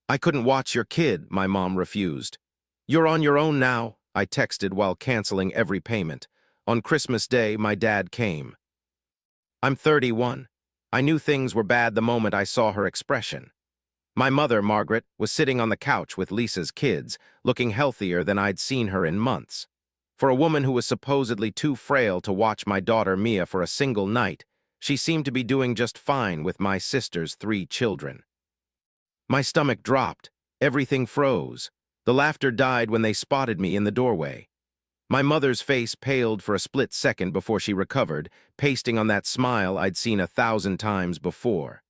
I couldn't watch your kid, my mom refused. You're on your own now, I texted while canceling every payment. On Christmas Day, my dad came. I'm 31. I knew things were bad the moment I saw her expression. My mother, Margaret, was sitting on the couch with Lisa's kids, looking healthier than I'd seen her in months. For a woman who was supposedly too frail to watch my daughter Mia for a single night, she seemed to be doing just fine with my sister's 3 children. My stomach dropped. Everything froze. The laughter died when they spotted me in the doorway. My mother's face paled for a split second before she recovered, pasting on that smile I'd seen 1,000 times before.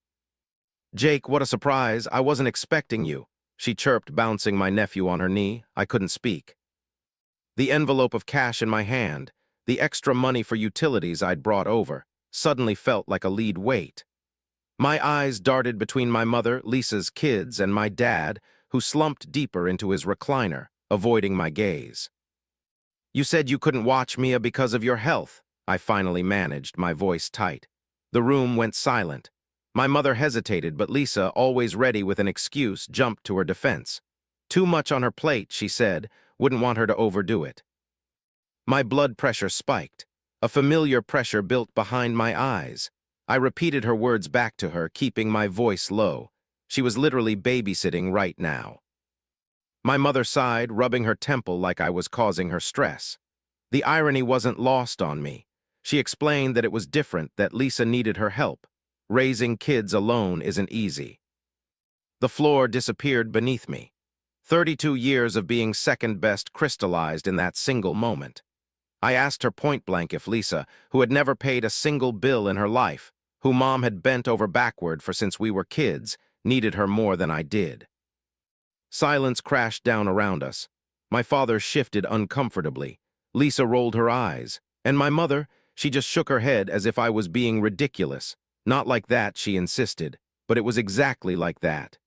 "Jake, what a surprise. I wasn't expecting you," she chirped, bouncing my nephew on her knee. I couldn't speak. The envelope of cash in my hand, the extra money for utilities I'd brought over, suddenly felt like a lead weight. My eyes darted between my mother, Lisa's kids, and my dad, who slumped deeper into his recliner, avoiding my gaze. "You said you couldn't watch Mia because of your health," I finally managed, my voice tight. The room went silent. My mother hesitated, but Lisa, always ready with an excuse, jumped to her defense. "Too much on her plate," she said, "wouldn't want her to overdo it." My blood pressure spiked. A familiar pressure built behind my eyes. I repeated her words back to her, keeping my voice low. She was literally babysitting right now. My mother sighed, rubbing her temple like I was causing her stress. The irony wasn't lost on me. She explained that it was different, that Lisa needed her help. Raising kids alone isn't easy. The floor disappeared beneath me. 32 years of being second best crystallized in that single moment. I asked her point blank if Lisa, who had never paid a single bill in her life, who Mom had bent over backward for since we were kids, needed her more than I did. Silence crashed down around us. My father shifted uncomfortably. Lisa rolled her eyes. And my mother, she just shook her head as if I was being ridiculous. Not like that, she insisted, but it was exactly like that.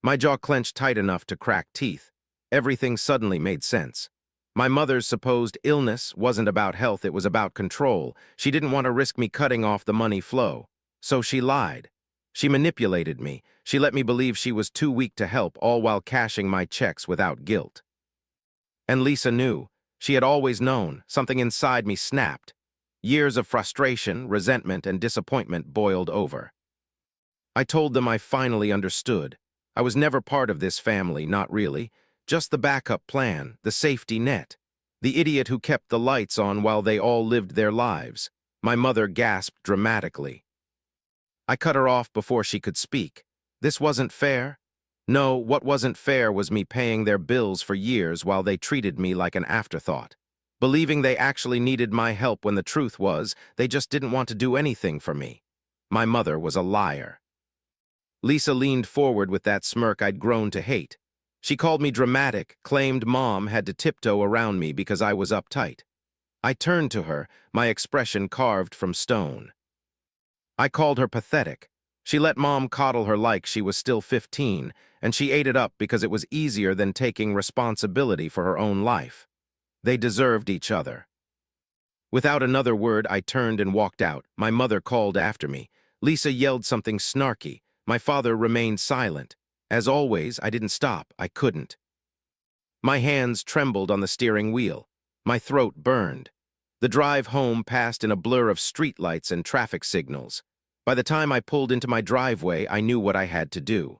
My jaw clenched tight enough to crack teeth. Everything suddenly made sense. My mother's supposed illness wasn't about health, it was about control. She didn't want to risk me cutting off the money flow. So she lied. She manipulated me. She let me believe she was too weak to help, all while cashing my checks without guilt. And Lisa knew. She had always known. Something inside me snapped. Years of frustration, resentment, and disappointment boiled over. I told them I finally understood. I was never part of this family, not really. Just the backup plan, the safety net. The idiot who kept the lights on while they all lived their lives. My mother gasped dramatically. I cut her off before she could speak. This wasn't fair. No, what wasn't fair was me paying their bills for years while they treated me like an afterthought. Believing they actually needed my help when the truth was, they just didn't want to do anything for me. My mother was a liar. Lisa leaned forward with that smirk I'd grown to hate. She called me dramatic, claimed Mom had to tiptoe around me because I was uptight. I turned to her, my expression carved from stone. I called her pathetic. She let Mom coddle her like she was still 15, and she ate it up because it was easier than taking responsibility for her own life. They deserved each other. Without another word, I turned and walked out. My mother called after me. Lisa yelled something snarky. My father remained silent. As always, I didn't stop. I couldn't. My hands trembled on the steering wheel. My throat burned. The drive home passed in a blur of streetlights and traffic signals. By the time I pulled into my driveway, I knew what I had to do.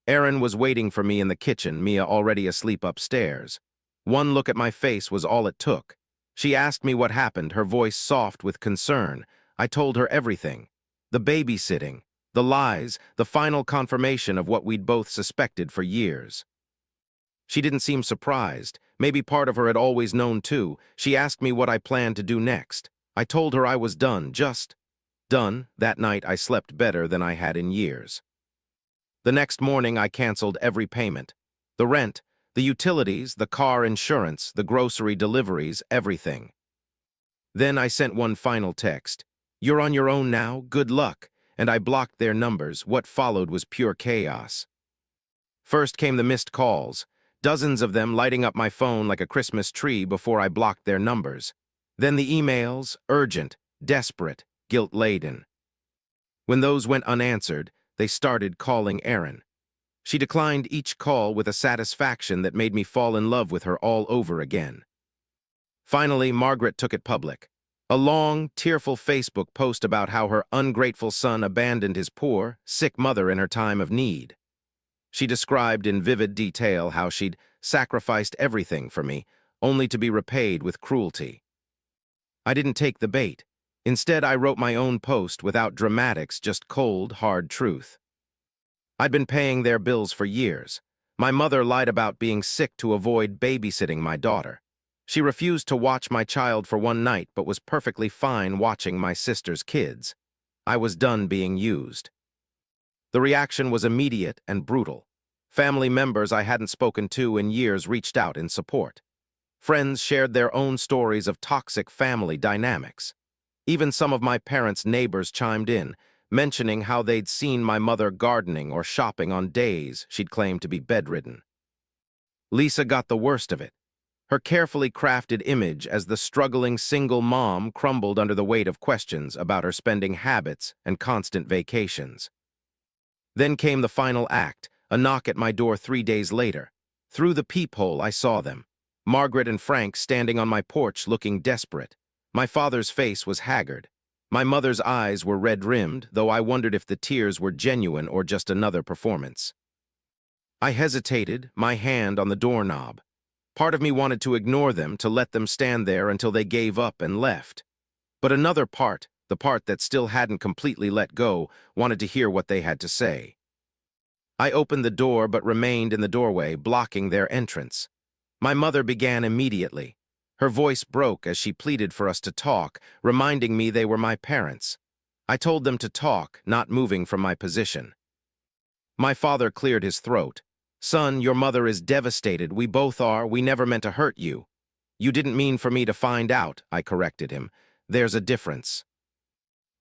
Erin was waiting for me in the kitchen, Mia already asleep upstairs. One look at my face was all it took. She asked me what happened, her voice soft with concern. I told her everything. The babysitting, the lies, the final confirmation of what we'd both suspected for years. She didn't seem surprised. Maybe part of her had always known too. She asked me what I planned to do next. I told her I was done, just done. That night I slept better than I had in years. The next morning I canceled every payment. The rent, the utilities, the car insurance, the grocery deliveries, everything. Then I sent one final text. "You're on your own now, good luck," and I blocked their numbers. What followed was pure chaos. First came the missed calls, dozens of them lighting up my phone like a Christmas tree before I blocked their numbers. Then the emails, urgent, desperate, guilt-laden. When those went unanswered, they started calling Erin. She declined each call with a satisfaction that made me fall in love with her all over again. Finally, Margaret took it public. A long, tearful Facebook post about how her ungrateful son abandoned his poor, sick mother in her time of need. She described in vivid detail how she'd sacrificed everything for me, only to be repaid with cruelty. I didn't take the bait. Instead, I wrote my own post without dramatics, just cold, hard truth. I'd been paying their bills for years. My mother lied about being sick to avoid babysitting my daughter. She refused to watch my child for one night but was perfectly fine watching my sister's kids. I was done being used. The reaction was immediate and brutal. Family members I hadn't spoken to in years reached out in support. Friends shared their own stories of toxic family dynamics. Even some of my parents' neighbors chimed in, mentioning how they'd seen my mother gardening or shopping on days she'd claimed to be bedridden. Lisa got the worst of it. Her carefully crafted image as the struggling single mom crumbled under the weight of questions about her spending habits and constant vacations. Then came the final act, a knock at my door 3 days later. Through the peephole, I saw them. Margaret and Frank standing on my porch looking desperate. My father's face was haggard. My mother's eyes were red-rimmed, though I wondered if the tears were genuine or just another performance. I hesitated, my hand on the doorknob. Part of me wanted to ignore them, to let them stand there until they gave up and left. But another part, the part that still hadn't completely let go, wanted to hear what they had to say. I opened the door but remained in the doorway, blocking their entrance. My mother began immediately. Her voice broke as she pleaded for us to talk, reminding me they were my parents. I told them to talk, not moving from my position. My father cleared his throat. "Son, your mother is devastated. We both are. We never meant to hurt you." "You didn't mean for me to find out," I corrected him. "There's a difference."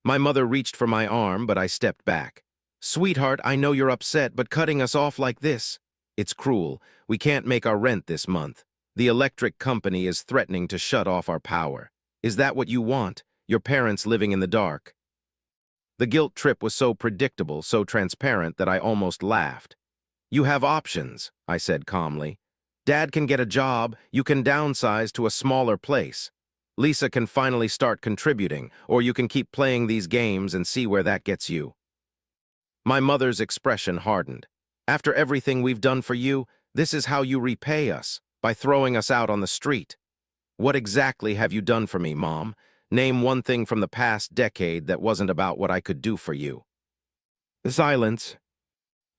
My mother reached for my arm, but I stepped back. "Sweetheart, I know you're upset, but cutting us off like this, it's cruel. We can't make our rent this month. The electric company is threatening to shut off our power. Is that what you want? Your parents living in the dark?" The guilt trip was so predictable, so transparent that I almost laughed. "You have options," I said calmly. "Dad can get a job, you can downsize to a smaller place. Lisa can finally start contributing, or you can keep playing these games and see where that gets you." My mother's expression hardened. "After everything we've done for you, this is how you repay us, by throwing us out on the street. What exactly have you done for me, Mom? Name one thing from the past decade that wasn't about what I could do for you." Silence.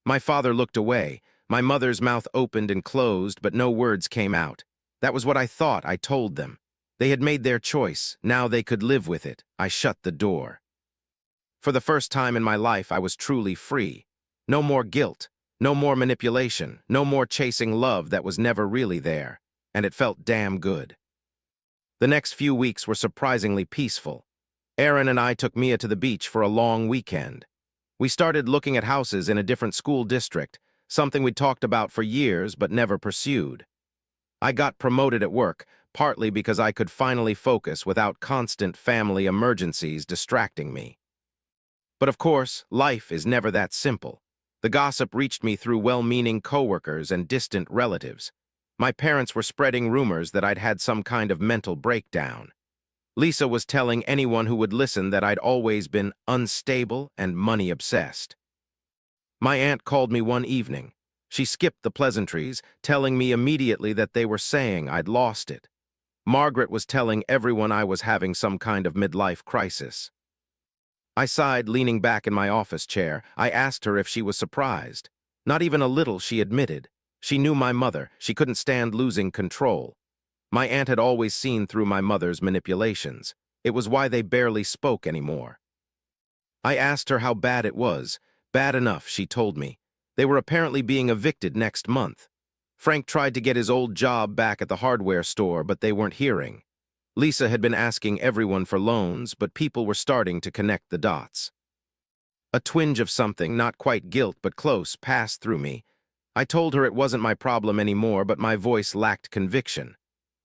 My father looked away. My mother's mouth opened and closed, but no words came out. That was what I thought. I told them. They had made their choice. Now they could live with it. I shut the door. For the first time in my life, I was truly free. No more guilt. No more manipulation. No more chasing love that was never really there. And it felt damn good. The next few weeks were surprisingly peaceful. Aaron and I took Mia to the beach for a long weekend. We started looking at houses in a different school district, something we'd talked about for years but never pursued. I got promoted at work, partly because I could finally focus without constant family emergencies distracting me. But of course, life is never that simple. The gossip reached me through well-meaning coworkers and distant relatives. My parents were spreading rumors that I'd had some kind of mental breakdown. Lisa was telling anyone who would listen that I'd always been unstable and money-obsessed. My aunt called me one evening. She skipped the pleasantries, telling me immediately that they were saying I'd lost it. Margaret was telling everyone I was having some kind of midlife crisis. I sighed, leaning back in my office chair. I asked her if she was surprised. Not even a little, she admitted. She knew my mother. She couldn't stand losing control. My aunt had always seen through my mother's manipulations. It was why they barely spoke anymore. I asked her how bad it was. Bad enough, she told me. They were apparently being evicted next month. Frank tried to get his old job back at the hardware store, but they weren't hearing. Lisa had been asking everyone for loans, but people were starting to connect the dots. A twinge of something, not quite guilt but close, passed through me. I told her it wasn't my problem anymore, but my voice lacked conviction.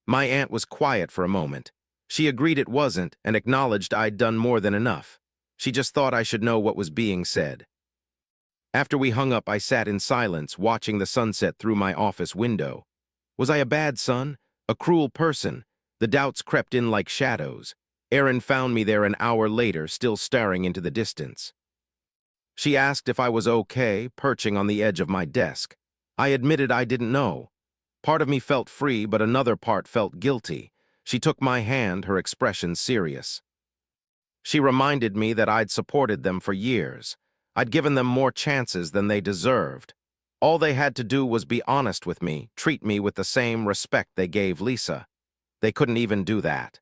My aunt was quiet for a moment. She agreed it wasn't and acknowledged I'd done more than enough. She just thought I should know what was being said. After we hung up, I sat in silence, watching the sunset through my office window. Was I a bad son? A cruel person? The doubts crept in like shadows. Erin found me there an hour later, still staring into the distance. She asked if I was okay, perching on the edge of my desk. I admitted I didn't know. Part of me felt free, but another part felt guilty. She took my hand, her expression serious. She reminded me that I'd supported them for years. I'd given them more chances than they deserved. All they had to do was be honest with me, treat me with the same respect they gave Lisa. They couldn't even do that.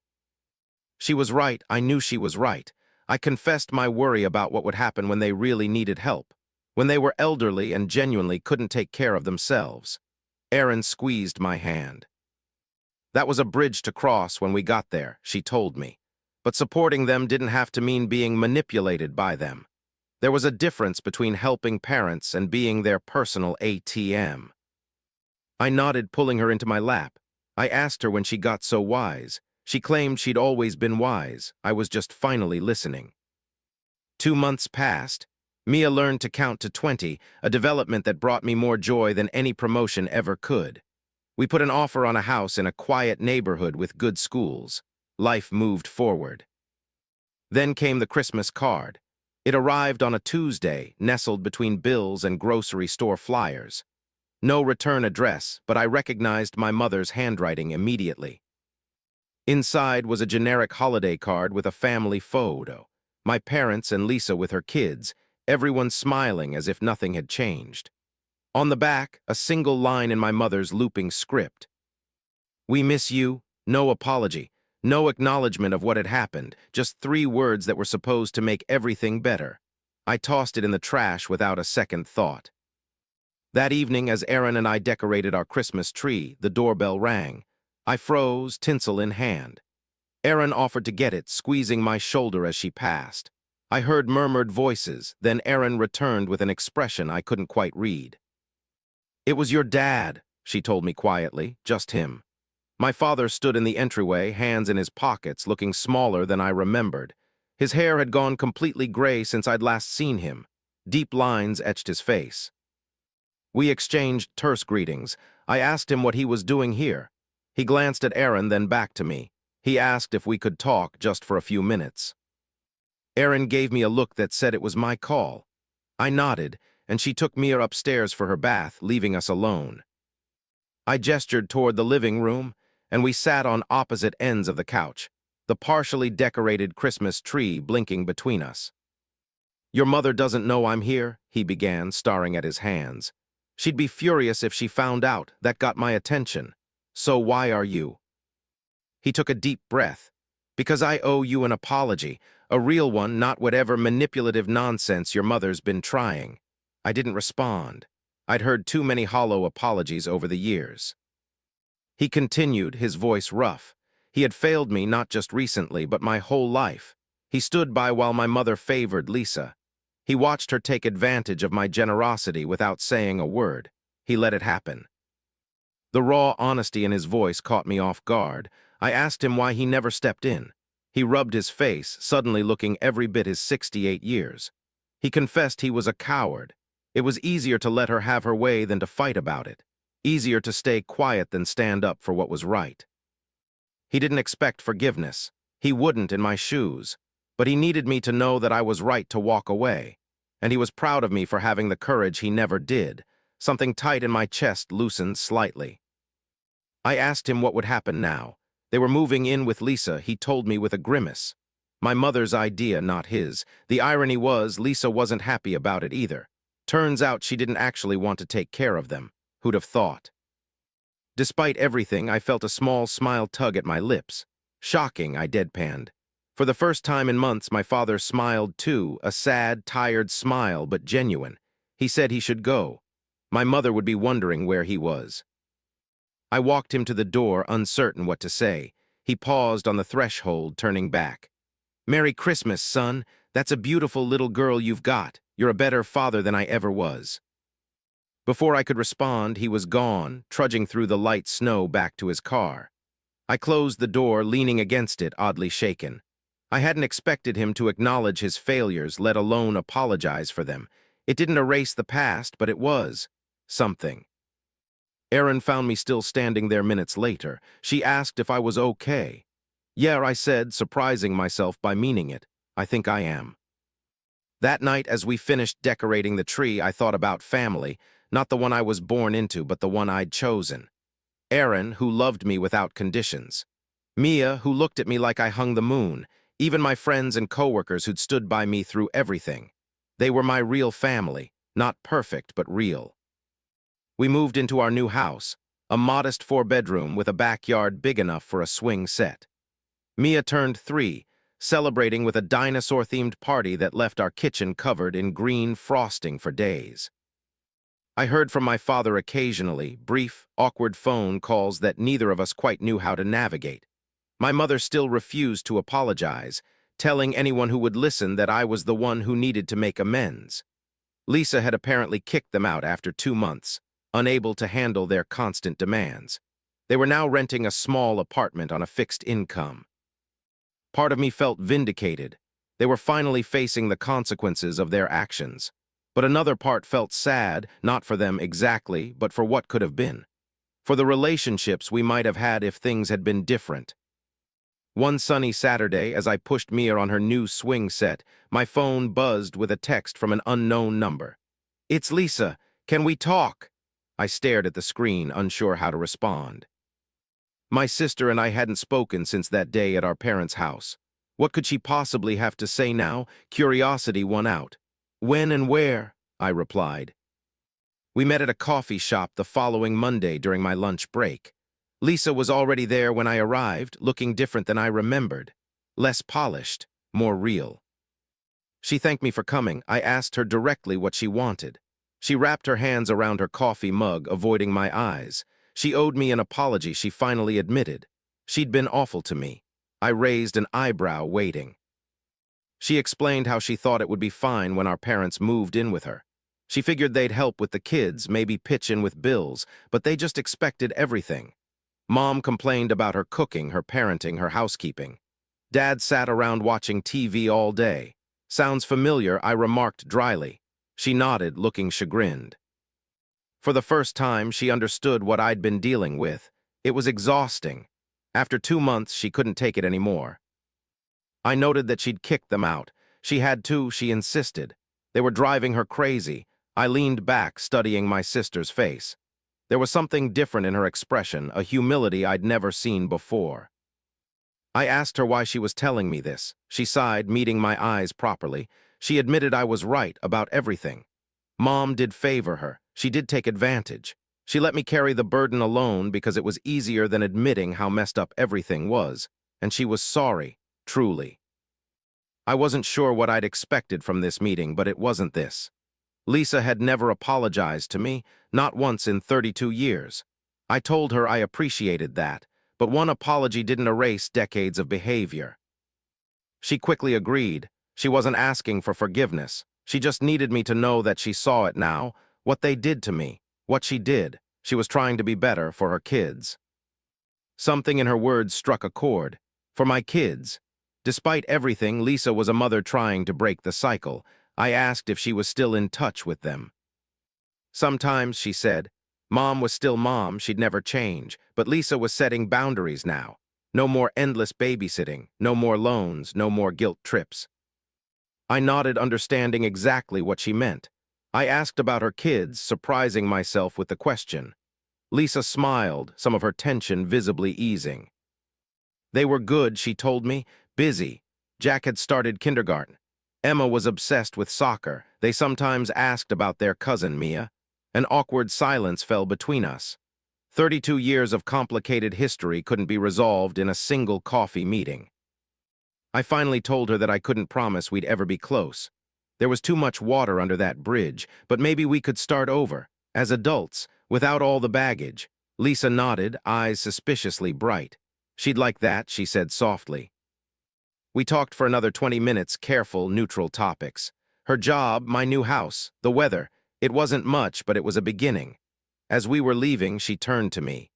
She was right. I knew she was right. I confessed my worry about what would happen when they really needed help, when they were elderly and genuinely couldn't take care of themselves. Erin squeezed my hand. That was a bridge to cross when we got there, she told me. But supporting them didn't have to mean being manipulated by them. There was a difference between helping parents and being their personal ATM. I nodded, pulling her into my lap. I asked her when she got so wise. She claimed she'd always been wise. I was just finally listening. 2 months passed. Mia learned to count to 20, a development that brought me more joy than any promotion ever could. We put an offer on a house in a quiet neighborhood with good schools. Life moved forward. Then came the Christmas card. It arrived on a Tuesday, nestled between bills and grocery store flyers. No return address, but I recognized my mother's handwriting immediately. Inside was a generic holiday card with a family photo. My parents and Lisa with her kids, everyone smiling as if nothing had changed. On the back, a single line in my mother's looping script. "We miss you," no apology, no acknowledgement of what had happened, just 3 words that were supposed to make everything better. I tossed it in the trash without a second thought. That evening, as Erin and I decorated our Christmas tree, the doorbell rang. I froze, tinsel in hand. Erin offered to get it, squeezing my shoulder as she passed. I heard murmured voices, then Erin returned with an expression I couldn't quite read. "It was your dad," she told me quietly, "just him." My father stood in the entryway, hands in his pockets, looking smaller than I remembered. His hair had gone completely gray since I'd last seen him. Deep lines etched his face. We exchanged terse greetings. I asked him what he was doing here. He glanced at Erin, then back to me. He asked if we could talk just for a few minutes. Erin gave me a look that said it was my call. I nodded, and she took Mia upstairs for her bath, leaving us alone. I gestured toward the living room, and we sat on opposite ends of the couch, the partially decorated Christmas tree blinking between us. "Your mother doesn't know I'm here," he began, staring at his hands. "She'd be furious if she found out. That got my attention. So why are you?" He took a deep breath. "Because I owe you an apology, a real one, not whatever manipulative nonsense your mother's been trying." I didn't respond. I'd heard too many hollow apologies over the years. He continued, his voice rough. He had failed me not just recently, but my whole life. He stood by while my mother favored Lisa. He watched her take advantage of my generosity without saying a word. He let it happen. The raw honesty in his voice caught me off guard. I asked him why he never stepped in. He rubbed his face, suddenly looking every bit his 68 years. He confessed he was a coward. It was easier to let her have her way than to fight about it. Easier to stay quiet than stand up for what was right. He didn't expect forgiveness. He wouldn't in my shoes. But he needed me to know that I was right to walk away. And he was proud of me for having the courage he never did. Something tight in my chest loosened slightly. I asked him what would happen now. They were moving in with Lisa, he told me with a grimace. My mother's idea, not his. The irony was, Lisa wasn't happy about it either. Turns out she didn't actually want to take care of them. Who'd have thought? Despite everything, I felt a small smile tug at my lips. Shocking, I deadpanned. For the first time in months, my father smiled too, a sad, tired smile, but genuine. He said he should go. My mother would be wondering where he was. I walked him to the door, uncertain what to say. He paused on the threshold, turning back. "Merry Christmas, son. That's a beautiful little girl you've got. You're a better father than I ever was." Before I could respond, he was gone, trudging through the light snow back to his car. I closed the door, leaning against it, oddly shaken. I hadn't expected him to acknowledge his failures, let alone apologize for them. It didn't erase the past, but it was something. Erin found me still standing there minutes later. She asked if I was okay. Yeah, I said, surprising myself by meaning it. I think I am. That night, as we finished decorating the tree, I thought about family, not the one I was born into, but the one I'd chosen. Erin, who loved me without conditions. Mia, who looked at me like I hung the moon. Even my friends and coworkers who'd stood by me through everything. They were my real family, not perfect, but real. We moved into our new house, a modest 4-bedroom with a backyard big enough for a swing set. Mia turned 3, celebrating with a dinosaur-themed party that left our kitchen covered in green frosting for days. I heard from my father occasionally, brief, awkward phone calls that neither of us quite knew how to navigate. My mother still refused to apologize, telling anyone who would listen that I was the one who needed to make amends. Lisa had apparently kicked them out after 2 months, unable to handle their constant demands. They were now renting a small apartment on a fixed income. Part of me felt vindicated. They were finally facing the consequences of their actions. But another part felt sad, not for them exactly, but for what could have been. For the relationships we might have had if things had been different. One sunny Saturday, as I pushed Mia on her new swing set, my phone buzzed with a text from an unknown number. "It's Lisa. Can we talk?" I stared at the screen, unsure how to respond. My sister and I hadn't spoken since that day at our parents' house. What could she possibly have to say now? Curiosity won out. "When and where?" I replied. We met at a coffee shop the following Monday during my lunch break. Lisa was already there when I arrived, looking different than I remembered. Less polished, more real. She thanked me for coming. I asked her directly what she wanted. She wrapped her hands around her coffee mug, avoiding my eyes. She owed me an apology, she finally admitted. She'd been awful to me. I raised an eyebrow, waiting. She explained how she thought it would be fine when our parents moved in with her. She figured they'd help with the kids, maybe pitch in with bills, but they just expected everything. Mom complained about her cooking, her parenting, her housekeeping. Dad sat around watching TV all day. "Sounds familiar," I remarked dryly. She nodded, looking chagrined. For the first time, she understood what I'd been dealing with. It was exhausting. After 2 months, she couldn't take it anymore. I noted that she'd kicked them out. She had to, she insisted. They were driving her crazy. I leaned back, studying my sister's face. There was something different in her expression, a humility I'd never seen before. I asked her why she was telling me this. She sighed, meeting my eyes properly. She admitted I was right about everything. Mom did favor her. She did take advantage. She let me carry the burden alone because it was easier than admitting how messed up everything was. And she was sorry, truly. I wasn't sure what I'd expected from this meeting, but it wasn't this. Lisa had never apologized to me, not once in 32 years. I told her I appreciated that, but one apology didn't erase decades of behavior. She quickly agreed. She wasn't asking for forgiveness. She just needed me to know that she saw it now, what they did to me, what she did. She was trying to be better for her kids. Something in her words struck a chord. For my kids. Despite everything, Lisa was a mother trying to break the cycle. I asked if she was still in touch with them. Sometimes, she said. Mom was still mom, she'd never change, but Lisa was setting boundaries now. No more endless babysitting, no more loans, no more guilt trips. I nodded, understanding exactly what she meant. I asked about her kids, surprising myself with the question. Lisa smiled, some of her tension visibly easing. They were good, she told me, busy. Jack had started kindergarten. Emma was obsessed with soccer. They sometimes asked about their cousin, Mia. An awkward silence fell between us. 32 years of complicated history couldn't be resolved in a single coffee meeting. I finally told her that I couldn't promise we'd ever be close. There was too much water under that bridge, but maybe we could start over, as adults, without all the baggage. Lisa nodded, eyes suspiciously bright. She'd like that, she said softly. We talked for another 20 minutes, careful, neutral topics. Her job, my new house, the weather. It wasn't much, but it was a beginning. As we were leaving, she turned to me.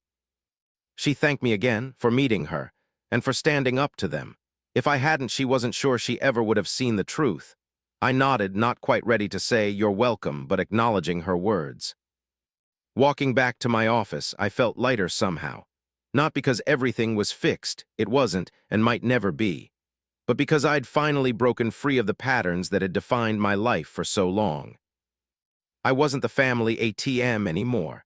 She thanked me again for meeting her, and for standing up to them. If I hadn't, she wasn't sure she ever would have seen the truth. I nodded, not quite ready to say, "You're welcome," but acknowledging her words. Walking back to my office, I felt lighter somehow. Not because everything was fixed, it wasn't, and might never be, but because I'd finally broken free of the patterns that had defined my life for so long. I wasn't the family ATM anymore.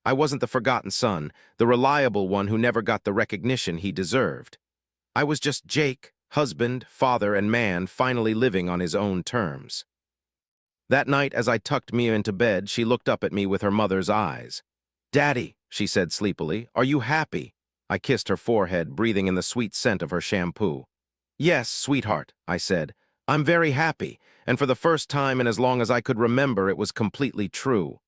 I wasn't the forgotten son, the reliable one who never got the recognition he deserved. I was just Jake, husband, father, and man, finally living on his own terms. That night, as I tucked Mia into bed, she looked up at me with her mother's eyes. "Daddy," she said sleepily, "are you happy?" I kissed her forehead, breathing in the sweet scent of her shampoo. "Yes, sweetheart," I said. "I'm very happy," and for the first time in as long as I could remember, it was completely true.